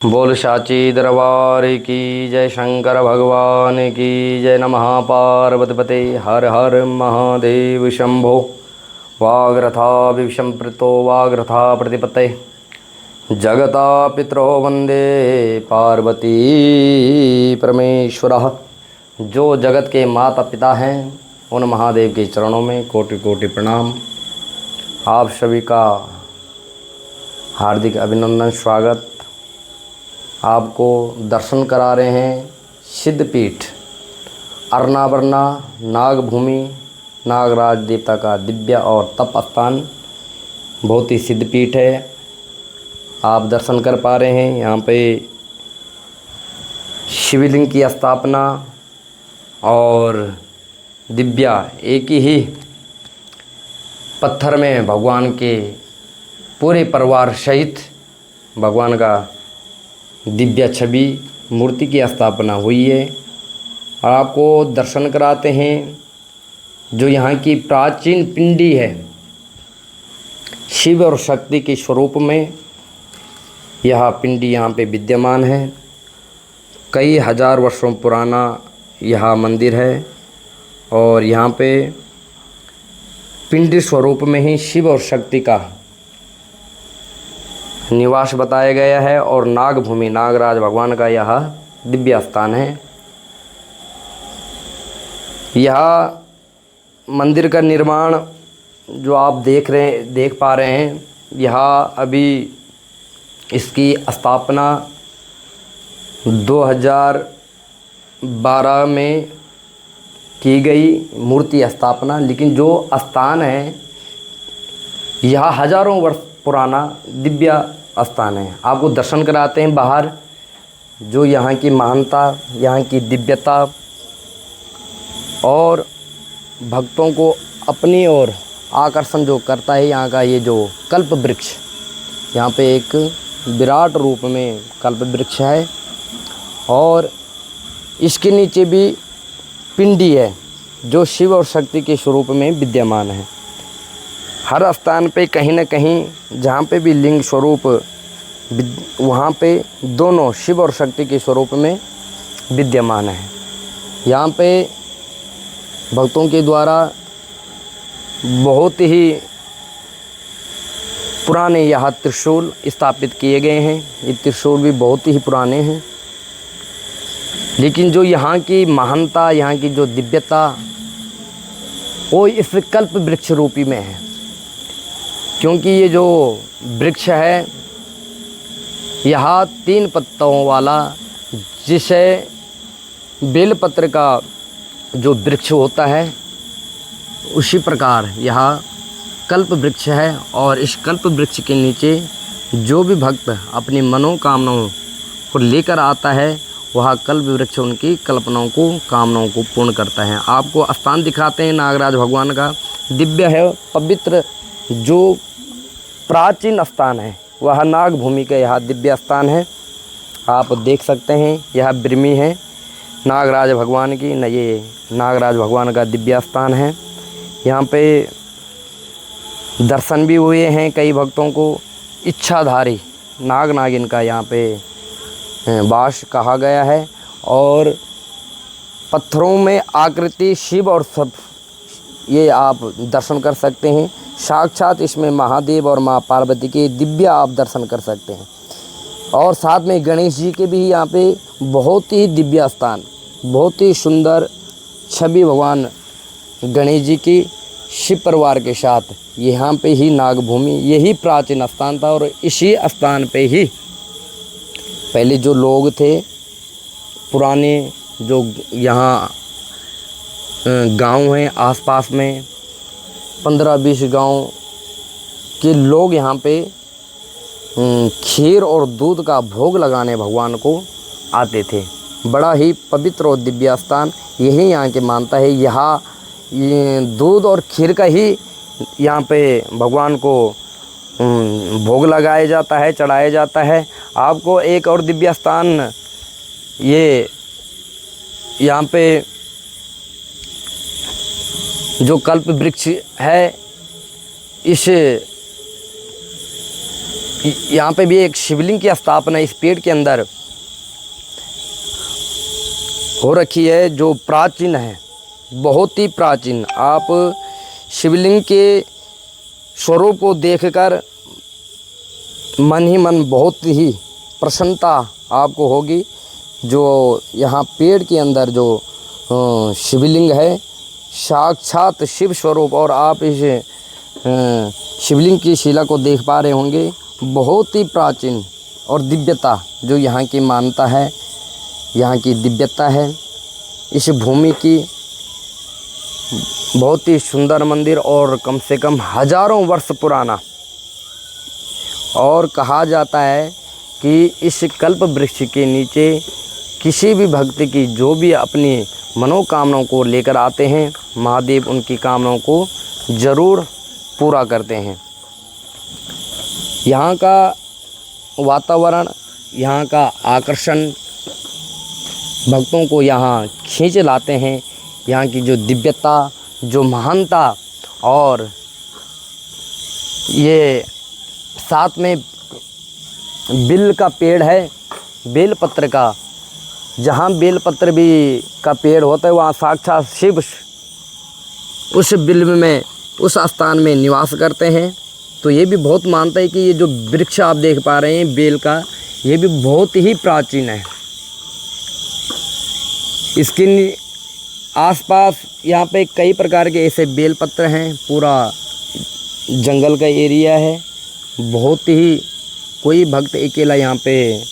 बोल साची दरबार की जय, शंकर भगवान की जय। नमः पार्वती पते हर हर महादेव शंभो। वाग्रथा विसंप्रतो वाग्रथा प्रतिपते जगता पितरो वंदे पार्वती परमेश्वरः। जो जगत के माता पिता हैं उन महादेव के चरणों में कोटि कोटि प्रणाम। आप सभी का हार्दिक अभिनंदन, स्वागत। आपको दर्शन करा रहे हैं सिद्धपीठ अर्नावरना नागभूमि नागराज देवता का दिव्य और तप स्थान। बहुत ही सिद्धपीठ है, आप दर्शन कर पा रहे हैं। यहाँ पे शिवलिंग की स्थापना और दिव्या एक ही पत्थर में भगवान के पूरे परिवार सहित भगवान का दिव्य छवि मूर्ति की स्थापना हुई है। और आपको दर्शन कराते हैं जो यहाँ की प्राचीन पिंडी है। शिव और शक्ति के स्वरूप में यह पिंडी यहाँ पे विद्यमान है। कई हजार वर्षों पुराना यह मंदिर है और यहाँ पे पिंडी स्वरूप में ही शिव और शक्ति का निवास बताया गया है। और नागभूमि नागराज भगवान का यह दिव्य स्थान है। यह मंदिर का निर्माण जो आप देख पा रहे हैं, यह अभी इसकी स्थापना 2012 में की गई मूर्ति स्थापना। लेकिन जो स्थान है यह हजारों वर्ष पुराना दिव्य स्थान है। आपको दर्शन कराते हैं बाहर, जो यहाँ की महानता, यहाँ की दिव्यता और भक्तों को अपनी ओर आकर्षण जो करता है। यहाँ का ये जो कल्प वृक्ष, यहाँ पे एक विराट रूप में कल्प वृक्ष है और इसके नीचे भी पिंडी है जो शिव और शक्ति के स्वरूप में विद्यमान है। हर स्थान पे कहीं न कहीं जहाँ पे भी लिंग स्वरूप, वहाँ पे दोनों शिव और शक्ति के स्वरूप में विद्यमान है। यहाँ पे भक्तों के द्वारा बहुत ही पुराने यहाँ त्रिशूल स्थापित किए गए हैं। ये त्रिशूल भी बहुत ही पुराने हैं। लेकिन जो यहाँ की महानता, यहाँ की जो दिव्यता, वो इस कल्प वृक्ष रूपी में है। क्योंकि ये जो वृक्ष है यह 3 पत्तों वाला, जिसे बेलपत्र का जो वृक्ष होता है उसी प्रकार यह कल्प वृक्ष है। और इस कल्प वृक्ष के नीचे जो भी भक्त अपनी मनोकामनाओं को लेकर आता है, वह कल्प वृक्ष उनकी कल्पनाओं को, कामनाओं को पूर्ण करता है। आपको स्थान दिखाते हैं नागराज भगवान का। दिव्य है, पवित्र जो प्राचीन स्थान है वह नागभूमि का यह दिव्य स्थान है। आप देख सकते हैं यह ब्रिमी है नागराज भगवान की न, ये नागराज भगवान का दिव्य स्थान है। यहाँ पे दर्शन भी हुए हैं कई भक्तों को। इच्छाधारी नाग नागिन का यहाँ पे वास कहा गया है। और पत्थरों में आकृति शिव और सब, ये आप दर्शन कर सकते हैं। साक्षात इसमें महादेव और माँ पार्वती के दिव्य आप दर्शन कर सकते हैं। और साथ में गणेश जी के भी यहाँ पे बहुत ही दिव्य स्थान, बहुत ही सुंदर छवि भगवान गणेश जी की शिव परिवार के साथ यहाँ पे ही नागभूमि, यही प्राचीन स्थान था। और इसी स्थान पे ही पहले जो लोग थे पुराने, जो यहाँ गांव हैं आसपास में 15-20 गांव के लोग यहाँ पे खीर और दूध का भोग लगाने भगवान को आते थे। बड़ा ही पवित्र और दिव्य स्थान यही यहाँ की मानता है। यहाँ दूध और खीर का ही यहाँ पे भगवान को भोग लगाया जाता है, चढ़ाया जाता है। आपको एक और दिव्य स्थान ये यहाँ पे जो कल्प वृक्ष है, इस यहाँ पे भी एक शिवलिंग की स्थापना इस पेड़ के अंदर हो रखी है, जो प्राचीन है, बहुत ही प्राचीन। आप शिवलिंग के स्वरूप को देखकर मन ही मन बहुत ही प्रसन्नता आपको होगी। जो यहाँ पेड़ के अंदर जो शिवलिंग है, साक्षात शिव स्वरूप, और आप इस शिवलिंग की शिला को देख पा रहे होंगे। बहुत ही प्राचीन और दिव्यता जो यहाँ की मान्यता है, यहाँ की दिव्यता है इस भूमि की। बहुत ही सुंदर मंदिर और कम से कम हजारों वर्ष पुराना। और कहा जाता है कि इस कल्प वृक्ष के नीचे किसी भी भक्त की जो भी अपनी मनोकामनाओं को लेकर आते हैं, महादेव उनकी कामनाओं को ज़रूर पूरा करते हैं। यहाँ का वातावरण, यहाँ का आकर्षण भक्तों को यहाँ खींच लाते हैं। यहाँ की जो दिव्यता, जो महानता, और ये साथ में बिल का पेड़ है, बेलपत्र का। जहाँ बेलपत्र भी का पेड़ होता है वहाँ साक्षात शिव उस बिल में, उस स्थान में निवास करते हैं। तो ये भी बहुत मानता है कि ये जो वृक्ष आप देख पा रहे हैं बेल का, ये भी बहुत ही प्राचीन है। इसके आसपास यहाँ पे कई प्रकार के ऐसे बेलपत्र हैं। पूरा जंगल का एरिया है। बहुत ही, कोई भक्त अकेला यहाँ पे,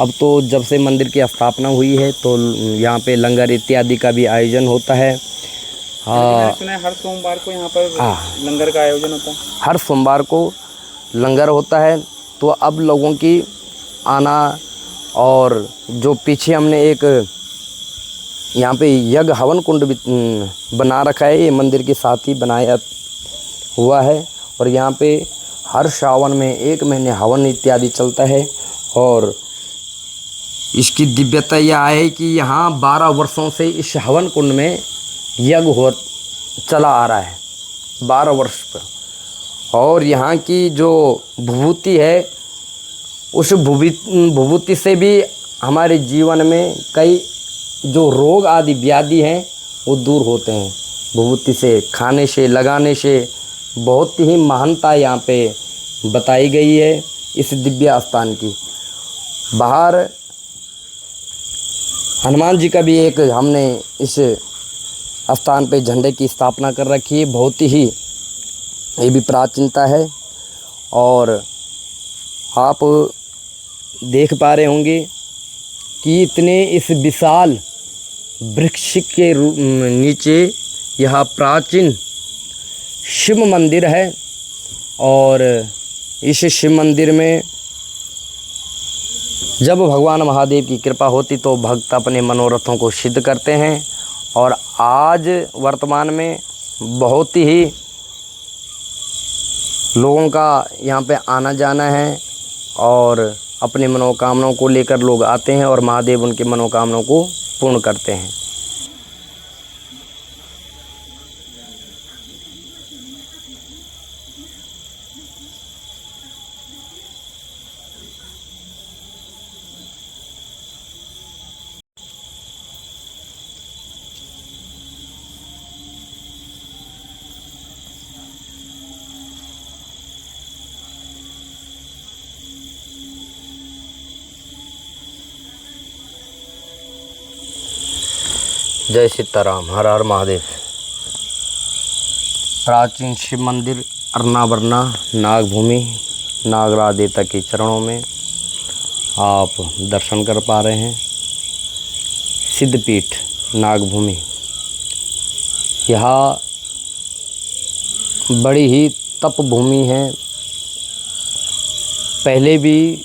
अब तो जब से मंदिर की स्थापना हुई है तो यहाँ पे लंगर इत्यादि का भी आयोजन होता है। मैंने सुना है हर सोमवार को यहाँ पर लंगर का आयोजन होता है। हर सोमवार को लंगर होता है। तो अब लोगों की आना, और जो पीछे हमने एक यहाँ पे यज्ञ हवन कुंड भी बना रखा है, ये मंदिर के साथ ही बनाया हुआ है। और यहाँ पे हर सावन में 1 महीने हवन इत्यादि चलता है। और इसकी दिव्यता यह है कि यहाँ 12 वर्षों से इस हवन कुंड में यज्ञ हो चला आ रहा है, 12 वर्ष पर। और यहाँ की जो विभूति है, उस विभूति से भी हमारे जीवन में कई जो रोग आदि व्याधि हैं वो दूर होते हैं। विभूति से, खाने से, लगाने से बहुत ही महानता यहाँ पे बताई गई है इस दिव्य स्थान की। बाहर हनुमान जी का भी एक हमने इस स्थान पे झंडे की स्थापना कर रखी है। बहुत ही ये भी प्राचीनता है। और आप देख पा रहे होंगे कि इतने इस विशाल वृक्ष के नीचे यह प्राचीन शिव मंदिर है। और इस शिव मंदिर में जब भगवान महादेव की कृपा होती तो भक्त अपने मनोरथों को सिद्ध करते हैं। और आज वर्तमान में बहुत ही लोगों का यहाँ पे आना जाना है, और अपने मनोकामनाओं को लेकर लोग आते हैं और महादेव उनकी मनोकामनाओं को पूर्ण करते हैं। जय सीताराम, हर हर महादेव। प्राचीन शिव मंदिर अर्नावरना नागभूमि नागराज देवता के चरणों में आप दर्शन कर पा रहे हैं। सिद्धपीठ नागभूमि, यहाँ बड़ी ही तप भूमि है। पहले भी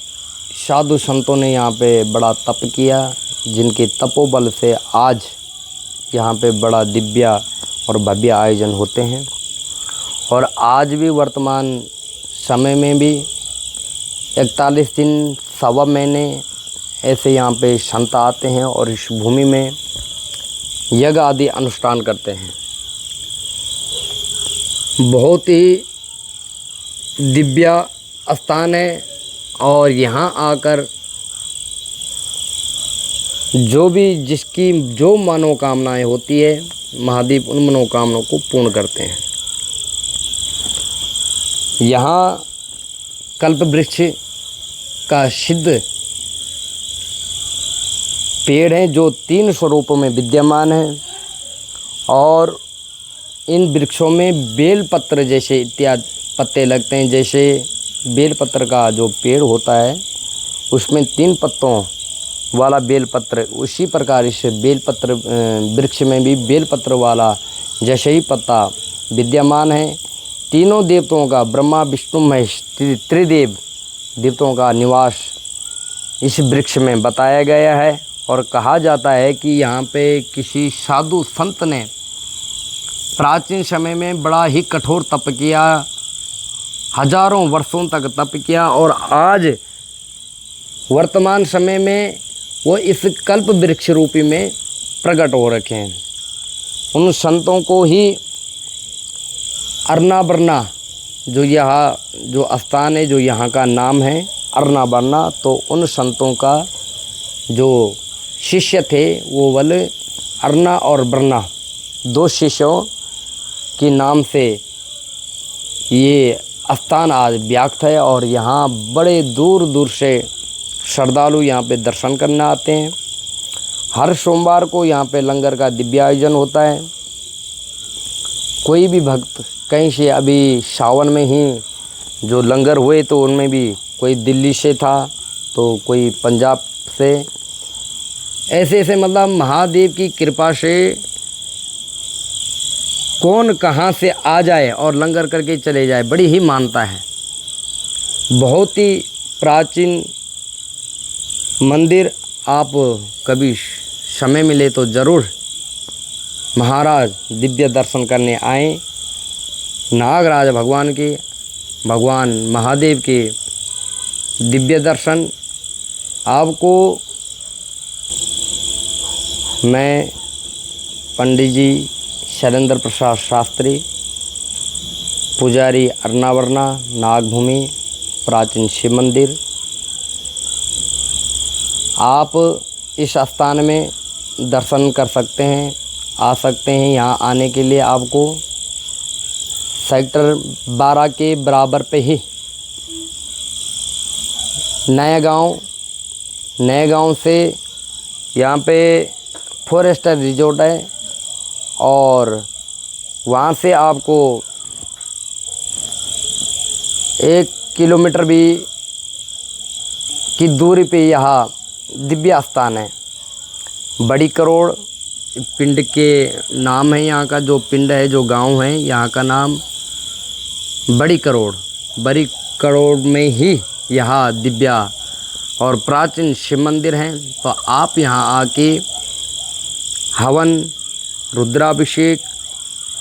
साधु संतों ने यहाँ पे बड़ा तप किया, जिनके तपोबल से आज यहाँ पे बड़ा दिव्य और भव्य आयोजन होते हैं। और आज भी वर्तमान समय में भी 41 दिन, सवा महीने ऐसे यहाँ पे संत आते हैं और इस भूमि में यज्ञ आदि अनुष्ठान करते हैं। बहुत ही दिव्य स्थान है और यहाँ आकर जो भी जिसकी जो मनोकामनाएं होती है, महादेव उन मनोकामनाओं को पूर्ण करते हैं। यहाँ कल्प वृक्ष का सिद्ध पेड़ है जो 3 स्वरूपों में विद्यमान है, और इन वृक्षों में बेलपत्र जैसे इत्यादि पत्ते लगते हैं। जैसे बेलपत्र का जो पेड़ होता है उसमें 3 पत्तों वाला बेलपत्र, उसी प्रकार इस बेलपत्र वृक्ष में भी बेलपत्र वाला जैसे ही पत्ता विद्यमान है। तीनों देवताओं का, ब्रह्मा विष्णु महेश त्रिदेव देवताओं का निवास इस वृक्ष में बताया गया है। और कहा जाता है कि यहाँ पे किसी साधु संत ने प्राचीन समय में बड़ा ही कठोर तप किया, हजारों वर्षों तक तप किया, और आज वर्तमान समय में वो इस कल्प वृक्ष रूपी में प्रकट हो रखे हैं। उन संतों को ही अर्नाबरना, जो यहाँ जो स्थान है, जो यहाँ का नाम है अर्नाबरना, तो उन संतों का जो शिष्य थे वो बोले अर्ना और बरना, 2 शिष्यों के नाम से ये स्थान आज व्याप्त है। और यहाँ बड़े दूर दूर से श्रद्धालु यहाँ पे दर्शन करने आते हैं। हर सोमवार को यहाँ पे लंगर का दिव्य आयोजन होता है। कोई भी भक्त कहीं से, अभी सावन में ही जो लंगर हुए तो उनमें भी कोई दिल्ली से था, तो कोई पंजाब से, ऐसे ऐसे मतलब महादेव की कृपा से कौन कहाँ से आ जाए और लंगर करके चले जाए, बड़ी ही मानता है। बहुत ही प्राचीन मंदिर, आप कभी समय मिले तो ज़रूर महाराज दिव्य दर्शन करने आएँ। नागराज भगवान के, भगवान महादेव के दिव्य दर्शन आपको मैं पंडित जी शैलेंद्र प्रसाद शास्त्री, पुजारी अर्नाबरना नागभूमि प्राचीन शिव मंदिर, आप इस स्थान में दर्शन कर सकते हैं, आ सकते हैं। यहाँ आने के लिए आपको सेक्टर 12 के बराबर पे ही नया गांव से यहाँ पे फॉरेस्टर रिजॉर्ट है, और वहाँ से आपको 1 किलोमीटर भी की दूरी पे यहाँ दिव्य स्थान है। बड़ी करोड़ पिंड के नाम है, यहाँ का जो पिंड है, जो गांव है, यहाँ का नाम बड़ी करोड़ में ही यहाँ दिव्या और प्राचीन शिव मंदिर हैं। तो आप यहाँ आके हवन, रुद्राभिषेक,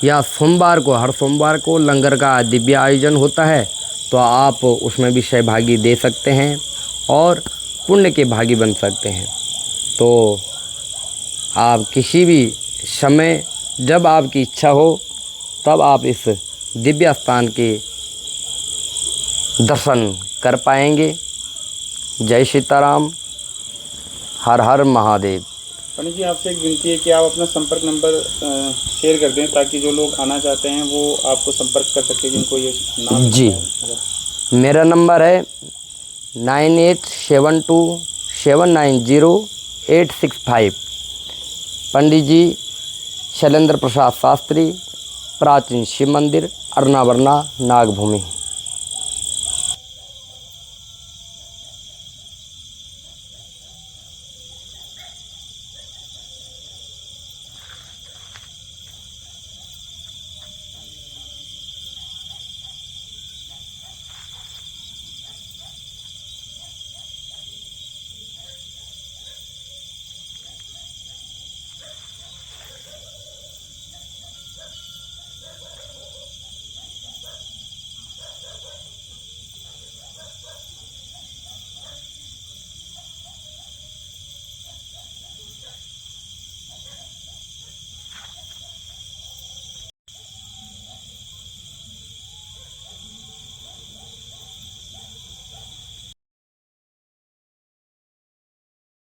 या सोमवार को, हर सोमवार को लंगर का दिव्य आयोजन होता है, तो आप उसमें भी सहभागी दे सकते हैं और पुण्य के भागी बन सकते हैं। तो आप किसी भी समय जब आपकी इच्छा हो तब आप इस दिव्य स्थान के दर्शन कर पाएंगे। जय सीताराम, हर हर महादेव। पंडित जी, आपसे एक विनती है कि आप अपना संपर्क नंबर शेयर कर दें ताकि जो लोग आना चाहते हैं वो आपको संपर्क कर सके, जिनको ये नाम जी। मेरा नंबर है 9872790865। पंडित जी शैलेंद्र प्रसाद शास्त्री, प्राचीन शिव मंदिर, अर्नाबरना नागभूमि।